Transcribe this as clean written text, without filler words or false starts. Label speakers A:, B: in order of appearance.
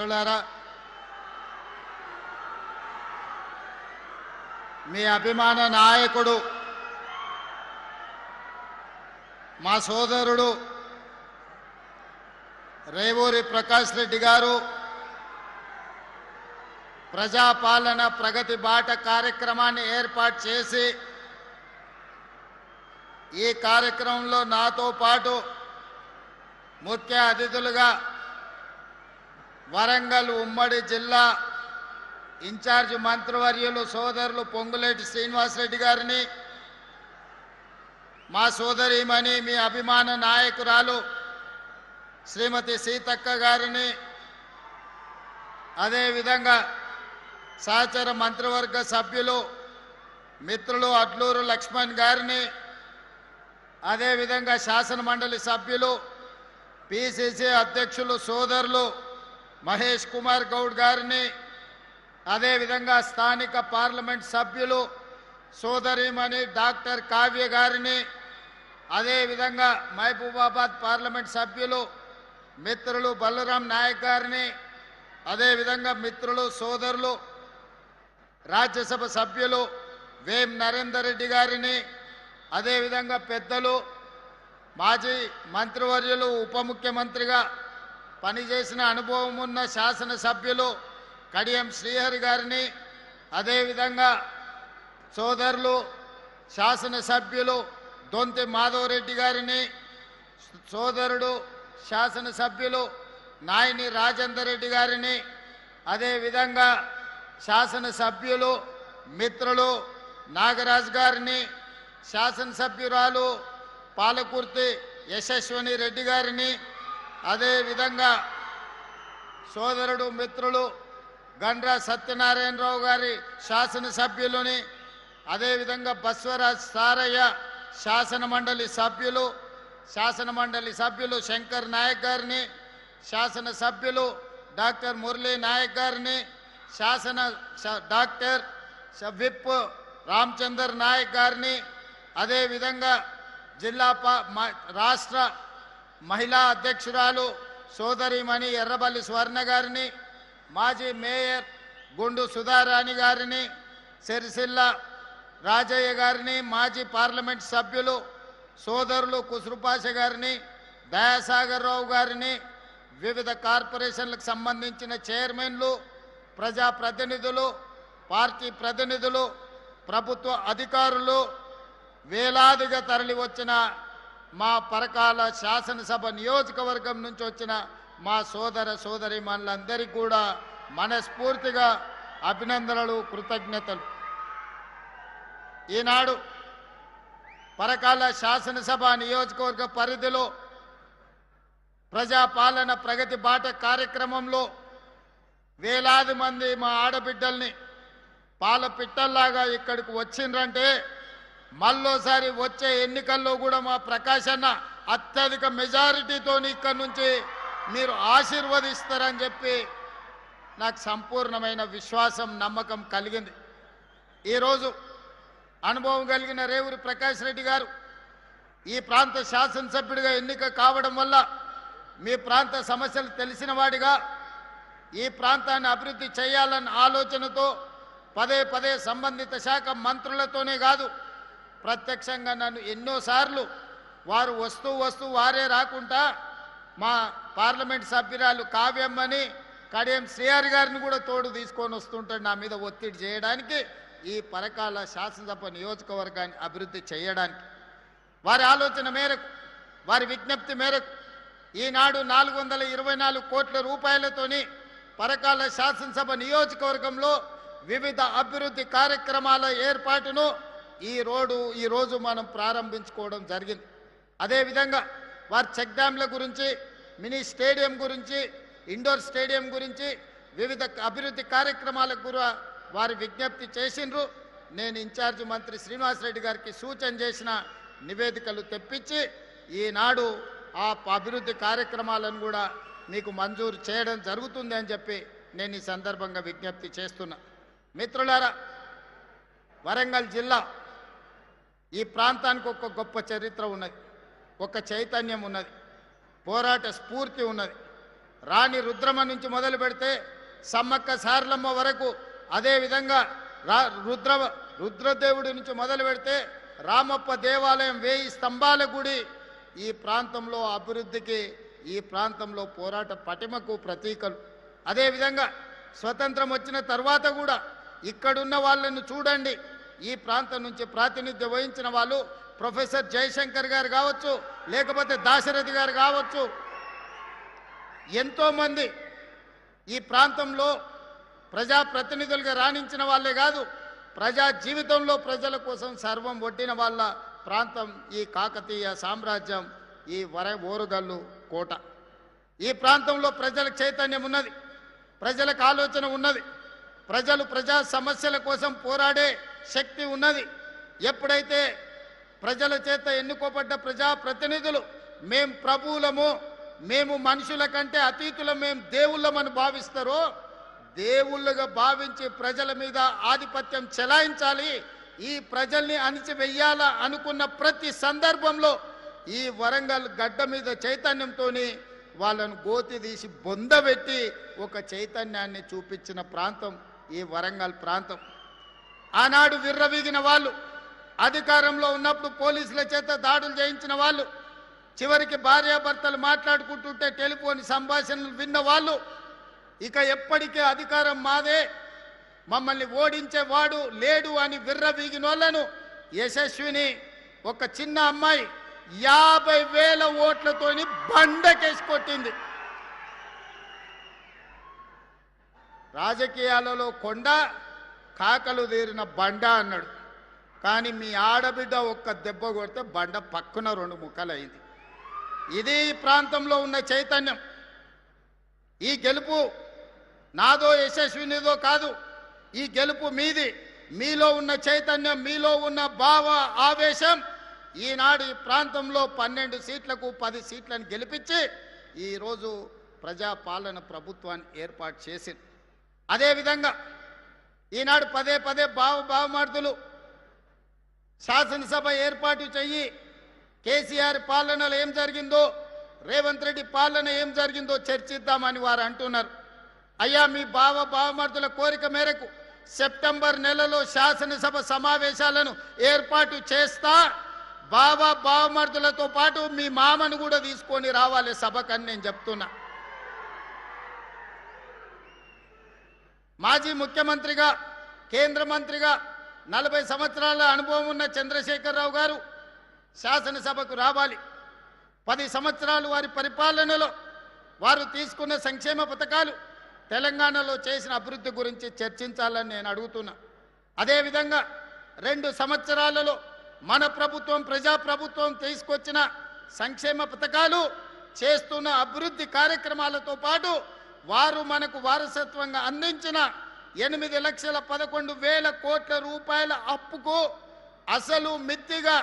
A: మిత్రులారా, మీ అభిమాన నాయకుడు మా సోదరుడు రేవూరి ప్రకాష్ రెడ్డి గారు ప్రజాపాలన ప్రగతి బాట కార్యక్రమాన్ని ఏర్పాటు చేసి ఈ కార్యక్రమంలో నాతో పాటు ముఖ్య అతిథులుగా వరంగల్ ఉమ్మడి జిల్లా ఇన్ఛార్జ్ మంత్రివర్యులు సోదరులు పొంగులేటి శ్రీనివాసరెడ్డి గారిని, మా సోదరీమణి మీ అభిమాన నాయకురాలు శ్రీమతి సీతక్క గారిని, అదేవిధంగా సహచర మంత్రివర్గ సభ్యులు మిత్రులు అడ్లూరు లక్ష్మణ్ గారిని, అదేవిధంగా శాసనమండలి సభ్యులు పిసిసి అధ్యక్షులు సోదరులు మహేష్ కుమార్ గౌడ్ గారిని, అదేవిధంగా స్థానిక పార్లమెంట్ సభ్యులు సోదరిమణి డాక్టర్ కావ్య గారిని, అదేవిధంగా మహబూబాబాద్ పార్లమెంట్ సభ్యులు మిత్రులు బలరాం నాయక్ గారిని, అదేవిధంగా మిత్రులు సోదరులు రాజ్యసభ సభ్యులు వేం నరేందర్ రెడ్డి గారిని, అదేవిధంగా పెద్దలు మాజీ మంత్రివర్యులు ఉప ముఖ్యమంత్రిగా పనిచేసిన అనుభవం ఉన్న శాసనసభ్యులు కడియం శ్రీహరి గారిని, అదేవిధంగా సోదరులు శాసనసభ్యులు దొంతి మాధవరెడ్డి గారిని, సోదరుడు శాసనసభ్యులు నాయని రాజేందర్ రెడ్డి గారిని, అదేవిధంగా శాసనసభ్యులు మిత్రులు నాగరాజ్ గారిని, శాసనసభ్యురాలు పాలకుర్తి యశస్విని రెడ్డి గారిని, అదేవిధంగా సోదరుడు మిత్రులు గండ్ర సత్యనారాయణరావు గారి శాసనసభ్యులని, అదేవిధంగా బస్వరాజ్ సారయ్య శాసనమండలి సభ్యులు శంకర్ నాయక్ గారిని, శాసనసభ్యులు డాక్టర్ మురళీ నాయక్ గారిని, డాక్టర్ విప్ రామచందర్ నాయక్ గారిని, అదేవిధంగా జిల్లా రాష్ట్ర మహిళా అధ్యక్షురాలు సోదరిమణి ఎర్రబల్లి స్వర్ణ గారిని, మాజీ మేయర్ గుండు సుధారాణి గారిని, సిరిసిల్ల రాజయ్య గారిని, మాజీ పార్లమెంట్ సభ్యులు సోదరులు కుసురుపాష గారిని, దయాసాగర్ రావు గారిని, వివిధ కార్పొరేషన్లకు సంబంధించిన చైర్మన్లు, ప్రజాప్రతినిధులు, పార్టీ ప్రతినిధులు, ప్రభుత్వ అధికారులు, వేలాదిగా తరలి వచ్చిన మా పరకాల శాసనసభ నియోజకవర్గం నుంచి వచ్చిన మా సోదర సోదరీమణులందరికీ కూడా మనస్ఫూర్తిగా అభినందనలు, కృతజ్ఞతలు. ఈనాడు పరకాల శాసనసభ నియోజకవర్గ పరిధిలో ప్రజాపాలన ప్రగతి బాట కార్యక్రమంలో వేలాది మంది మా ఆడబిడ్డల్ని పాల పిట్టల్లాగా ఇక్కడికి వచ్చిండ్రంటే మళ్ళోసారి వచ్చే ఎన్నికల్లో కూడా మా ప్రకాష్ అన్న అత్యధిక మెజారిటీతో ఇక్కడి నుంచి మీరు ఆశీర్వదిస్తారని చెప్పి నాకు సంపూర్ణమైన విశ్వాసం, నమ్మకం కలిగింది. ఈరోజు అనుభవం కలిగిన రేవూరి ప్రకాష్ రెడ్డి గారు ఈ ప్రాంత శాసనసభ్యుడిగా ఎన్నిక కావడం వల్ల మీ ప్రాంత సమస్యలు తెలిసిన వాడిగా ఈ ప్రాంతాన్ని అభివృద్ధి చేయాలన్న ఆలోచనతో పదే పదే సంబంధిత శాఖ మంత్రులతోనే కాదు, ప్రత్యక్షంగా నన్ను ఎన్నోసార్లు వారు వస్తూ వారే రాకుండా మా పార్లమెంట్ సభ్యురాలు కావ్యమ్మని, కడియం శ్రీహరి గారిని కూడా తోడు తీసుకొని వస్తుంటాడు నా మీద ఒత్తిడి చేయడానికి, ఈ పరకాల శాసనసభ నియోజకవర్గాన్ని అభివృద్ధి చేయడానికి. వారి ఆలోచన మేరకు, వారి విజ్ఞప్తి మేరకు ఈనాడు 424 కోట్ల రూపాయలతోని పరకాల శాసనసభ నియోజకవర్గంలో వివిధ అభివృద్ధి కార్యక్రమాల ఏర్పాటును ఈరోజు మనం ప్రారంభించుకోవడం జరిగింది. అదేవిధంగా వారి చెక్ డ్యాంల గురించి, మినీ స్టేడియం గురించి, ఇండోర్ స్టేడియం గురించి వివిధ అభివృద్ధి కార్యక్రమాలకు కూడా వారి విజ్ఞప్తి చేసిండ్రు. నేను ఇన్ఛార్జ్ మంత్రి శ్రీనివాసరెడ్డి గారికి సూచన చేసిన నివేదికలు తెప్పించి ఈనాడు ఆ అభివృద్ధి కార్యక్రమాలను కూడా మీకు మంజూరు చేయడం జరుగుతుంది అని చెప్పి నేను ఈ సందర్భంగా విజ్ఞప్తి చేస్తున్నా. మిత్రులారా, వరంగల్ జిల్లా ఈ ప్రాంతానికి ఒక గొప్ప చరిత్ర ఉన్నది, ఒక చైతన్యం ఉన్నది, పోరాట స్ఫూర్తి ఉన్నది. రాణి రుద్రమ నుంచి మొదలు పెడితే సమ్మక్క సారలమ్మ వరకు, అదేవిధంగా రుద్రదేవుడి నుంచి మొదలు పెడితే రామప్ప దేవాలయం, 1000 స్తంభాల గుడి ఈ ప్రాంతంలో అభివృద్ధికి, ఈ ప్రాంతంలో పోరాట పటిమకు ప్రతీకలు. అదేవిధంగా స్వతంత్రం వచ్చిన తర్వాత కూడా ఇక్కడున్న వాళ్ళను చూడండి. ఈ ప్రాంతం నుంచి ప్రాతినిధ్యం వహించిన వాళ్ళు ప్రొఫెసర్ జయశంకర్ గారు కావచ్చు, లేకపోతే దాశరథి గారు కావచ్చు, ఎంతోమంది ఈ ప్రాంతంలో ప్రజాప్రతినిధులుగా రాణించిన వాళ్ళే కాదు, ప్రజా జీవితంలో ప్రజల కోసం సర్వం ఒడ్డిన వాళ్ళ ప్రాంతం ఈ కాకతీయ సామ్రాజ్యం, ఈ ఓరుగల్లు కోట. ఈ ప్రాంతంలో ప్రజలకు చైతన్యం ఉన్నది, ప్రజలకు ఆలోచన ఉన్నది, ప్రజలు ప్రజా సమస్యల కోసం పోరాడే శక్తి ఉన్నది. ఎప్పుడైతే ప్రజల చేత ఎన్నుకోబడ్డ ప్రజాప్రతినిధులు మేం ప్రభువులము, మేము మనుషుల కంటే అతీతులం, మేము దేవుళ్ళమని భావిస్తారో, దేవుళ్ళుగా భావించి ప్రజల మీద ఆధిపత్యం చెలాయించాలి, ఈ ప్రజల్ని అణిచివేయాలా అనుకున్న ప్రతి సందర్భంలో ఈ వరంగల్ గడ్డ మీద చైతన్యంతో వాళ్ళను గోతి తీసి బొందబెట్టి ఒక చైతన్యాన్ని చూపించిన ప్రాంతం ఈ వరంగల్ ప్రాంతం. ఆనాడు విర్రవీగిన వాళ్ళు, అధికారంలో ఉన్నప్పుడు పోలీసుల చేత దాడులు చేయించిన వాళ్ళు, చివరికి భార్యాభర్తలు మాట్లాడుకుంటుంటే టెలిఫోన్ సంభాషణలు విన్న వాళ్ళు, ఇక ఎప్పటికీ అధికారం మాదే, మమ్మల్ని ఓడించేవాడు లేడు అని విర్రవీగిన వాళ్ళను యశస్విని, ఒక చిన్న అమ్మాయి 50,000 ఓట్లతోని బండకేసి కొట్టింది. రాజకీయాలలో కొండ, కాకలు తీరిన బండ అన్నాడు. కానీ మీ ఆడబిడ్డ ఒక్క దెబ్బ కొడితే బండ పక్కన 2 ముక్కలైంది. ఇది ఈ ప్రాంతంలో ఉన్న చైతన్యం. ఈ గెలుపు నాదో యశస్వినిదో కాదు, ఈ గెలుపు మీది. మీలో ఉన్న చైతన్యం, మీలో ఉన్న భావ ఆవేశం ఈనాడు ఈ ప్రాంతంలో 12 సీట్లకు 10 సీట్లను గెలిపించి ఈరోజు ప్రజాపాలన ప్రభుత్వాన్ని ఏర్పాటు చేసింది. అదేవిధంగా ఈనాడు పదే భావమార్దులు శాసనసభ ఏర్పాటు చెయ్యి, కేసీఆర్ పాలనలో ఏం జరిగిందో, రేవంత్ రెడ్డి పాలన ఏం జరిగిందో చర్చిద్దామని వారు అంటున్నారు. అయ్యా, మీ భావమార్దుల కోరిక మేరకు సెప్టెంబర్ నెలలో శాసనసభ సమావేశాలను ఏర్పాటు చేస్తా, భావమర్దులతో పాటు మీ మామను కూడా తీసుకొని రావాలి సభకని నేను చెప్తున్నా. మాజీ ముఖ్యమంత్రిగా, కేంద్ర మంత్రిగా 40 సంవత్సరాల అనుభవం ఉన్న చంద్రశేఖరరావు గారు శాసనసభకు రావాలి. 10 సంవత్సరాలు వారి పరిపాలనలో వారు తీసుకున్న సంక్షేమ పథకాలు, తెలంగాణలో చేసిన అభివృద్ధి గురించి చర్చించాలని నేను అడుగుతున్నా. అదేవిధంగా 2 సంవత్సరాలలో మన ప్రభుత్వం, ప్రజాప్రభుత్వం తీసుకొచ్చిన సంక్షేమ పథకాలు, చేస్తున్న అభివృద్ధి కార్యక్రమాలతో పాటు వారు మనకు వారసత్వంగా అందించిన 8,11,00,000 కోట్ల రూపాయల అప్పుకు అసలు మిత్తిగా